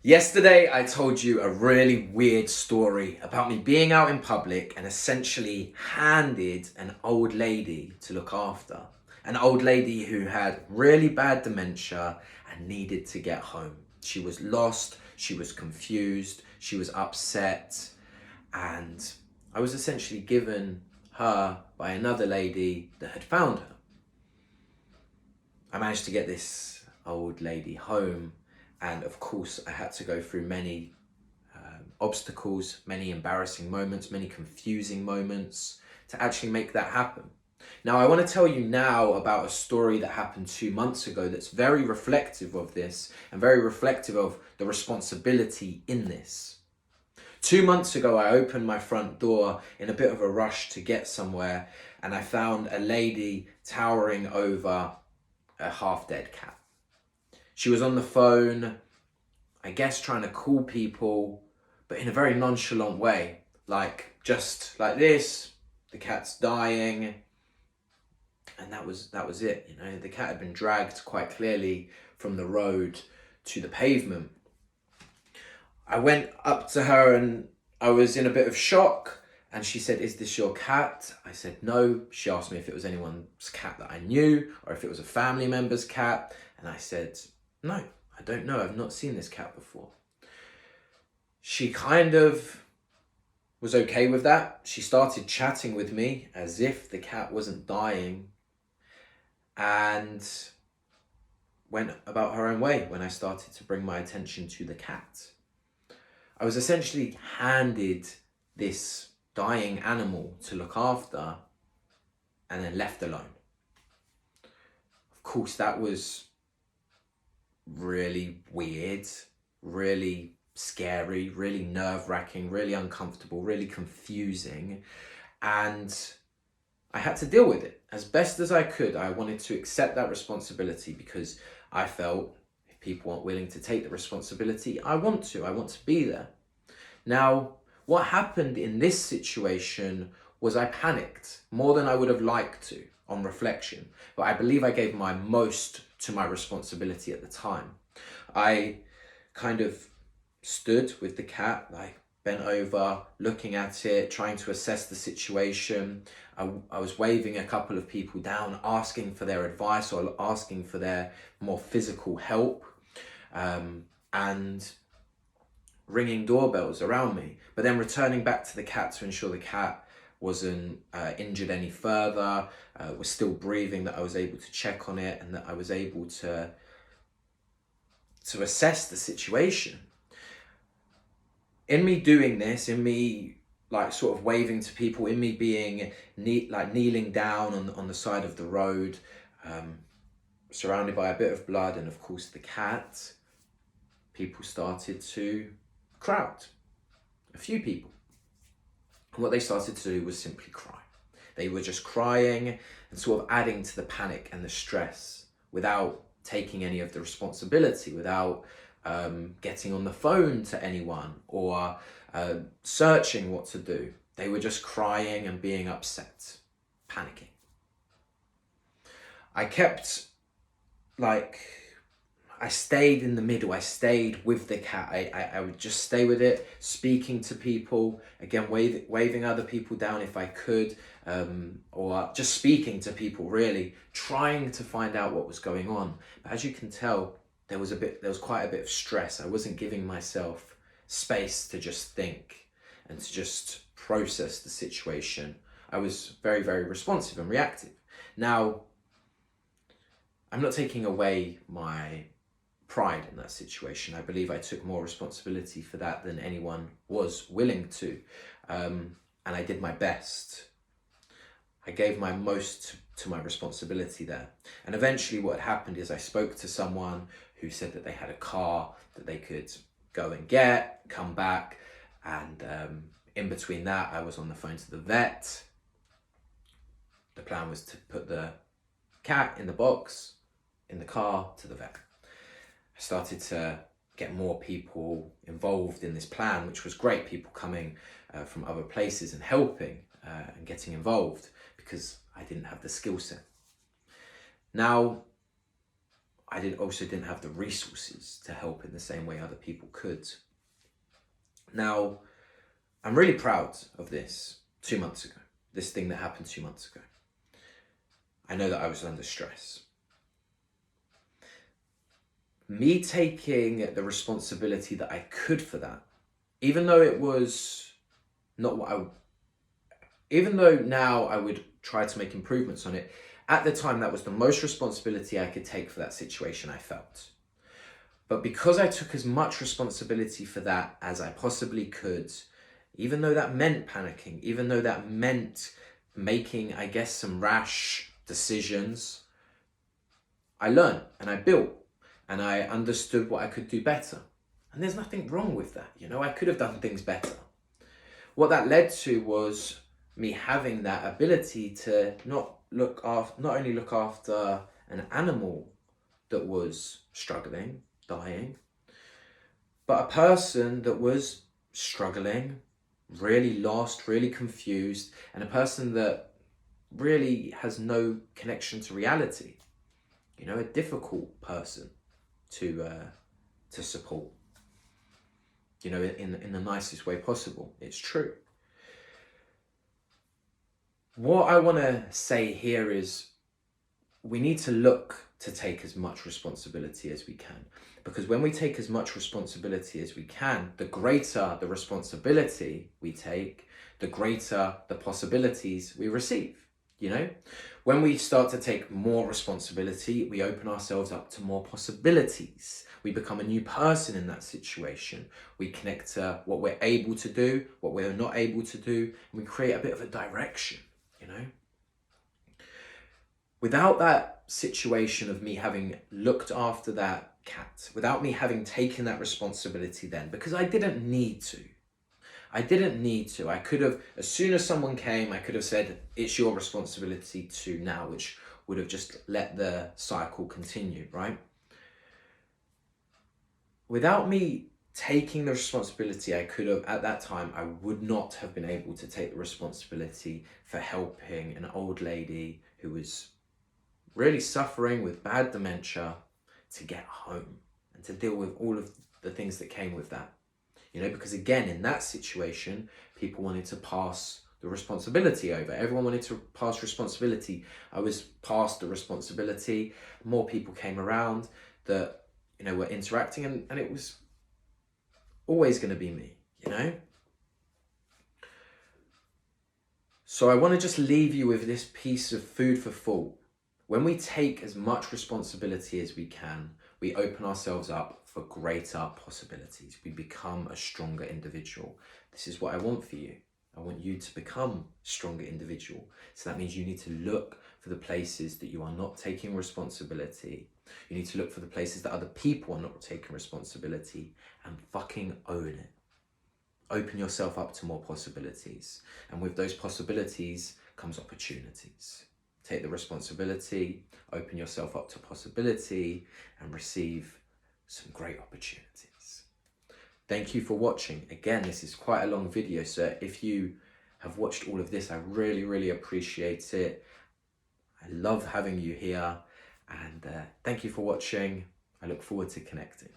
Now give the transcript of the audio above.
Yesterday, I told you a really weird story about me being out in public and essentially handed an old lady to look after. An old lady who had really bad dementia and needed to get home. She was lost, she was confused, she was upset, and I was essentially given her by another lady that had found her. I managed to get this old lady home, and of course I had to go through many obstacles, many embarrassing moments, many confusing moments to actually make that happen. Now I want to tell you now about a story that happened 2 months ago that's very reflective of this and very reflective of the responsibility in this. 2 months ago, I opened my front door in a bit of a rush to get somewhere, and I found a lady towering over a half-dead cat. She was on the phone, I guess trying to call people, but in a very nonchalant way. Like, just like this, the cat's dying, and that was it. You know, the cat had been dragged quite clearly from the road to the pavement. I went up to her and I was in a bit of shock, and she said, "Is this your cat?" I said, "No." She asked me if it was anyone's cat that I knew or if it was a family member's cat. And I said, "No, I don't know. I've not seen this cat before." She kind of was okay with that. She started chatting with me as if the cat wasn't dying and went about her own way when I started to bring my attention to the cat. I was essentially handed this dying animal to look after and then left alone. Of course, that was really weird, really scary, really nerve-wracking, really uncomfortable, really confusing. And I had to deal with it as best as I could. I wanted to accept that responsibility because I felt if people aren't willing to take the responsibility, I want to be there. Now, what happened in this situation was I panicked more than I would have liked to on reflection, but I believe I gave my most to my responsibility at the time. I kind of stood with the cat, like bent over, looking at it, trying to assess the situation. I was waving a couple of people down, asking for their advice or asking for their more physical help, and ringing doorbells around me, but then returning back to the cat to ensure the cat wasn't injured any further, was still breathing, that I was able to check on it, and that I was able to assess the situation. In me doing this, in me like sort of waving to people, in me being kneeling down on the side of the road, surrounded by a bit of blood and of course the cat, people started to crowd. A few people. And what they started to do was simply cry. They were just crying and sort of adding to the panic and the stress without taking any of the responsibility, without getting on the phone to anyone or searching what to do. They were just crying and being upset, panicking. I stayed in the middle. I stayed with the cat. I would just stay with it, speaking to people, again, waving other people down if I could, or just speaking to people, really, trying to find out what was going on. But as you can tell, there was quite a bit of stress. I wasn't giving myself space to just think and to just process the situation. I was very, very responsive and reactive. Now, I'm not taking away my pride in that situation. I believe I took more responsibility for that than anyone was willing to. And I did my best. I gave my most to my responsibility there. And eventually what happened is I spoke to someone who said that they had a car that they could go and get, come back. And in between that, I was on the phone to the vet. The plan was to put the cat in the box, in the car, to the vet. I started to get more people involved in this plan, which was great, people coming from other places and helping and getting involved because I didn't have the skill set. Now, also didn't have the resources to help in the same way other people could. Now, I'm really proud of this 2 months ago, this thing that happened 2 months ago. I know that I was under stress. Me taking the responsibility that I could for that, even though it was not what even though now I would try to make improvements on it, at the time that was the most responsibility I could take for that situation I felt. But because I took as much responsibility for that as I possibly could, even though that meant panicking, even though that meant making, I guess, some rash decisions, I learned and I built and I understood what I could do better. And there's nothing wrong with that. I could have done things better. What that led to was me having that ability to not only look after an animal that was struggling, dying, but a person that was struggling, really lost, really confused, and a person that really has no connection to reality. A difficult person to support. In the nicest way possible. It's true. What I want to say here is we need to look to take as much responsibility as we can. Because when we take as much responsibility as we can, the greater the responsibility we take, the greater the possibilities we receive. When we start to take more responsibility, we open ourselves up to more possibilities. We become a new person in that situation. We connect to what we're able to do, what we're not able to do, and we create a bit of a direction, Without that situation of me having looked after that cat, without me having taken that responsibility then, because I didn't need to. I could have, as soon as someone came, I could have said, it's your responsibility to now, which would have just let the cycle continue, right? Without me taking the responsibility, I could have, at that time, I would not have been able to take the responsibility for helping an old lady who was really suffering with bad dementia to get home and to deal with all of the things that came with that. Because again, in that situation, people wanted to pass the responsibility over. Everyone wanted to pass responsibility. I was passed the responsibility. More people came around that, were interacting, and it was always going to be me, So I want to just leave you with this piece of food for thought. When we take as much responsibility as we can, we open ourselves up for greater possibilities. We become a stronger individual. This is what I want for you. I want you to become a stronger individual. So that means you need to look for the places that you are not taking responsibility. You need to look for the places that other people are not taking responsibility and fucking own it. Open yourself up to more possibilities. And with those possibilities comes opportunities. Take the responsibility, open yourself up to possibility, and receive some great opportunities. Thank you for watching. Again, this is quite a long video, so if you have watched all of this, I really, really appreciate it. I love having you here, and thank you for watching. I look forward to connecting.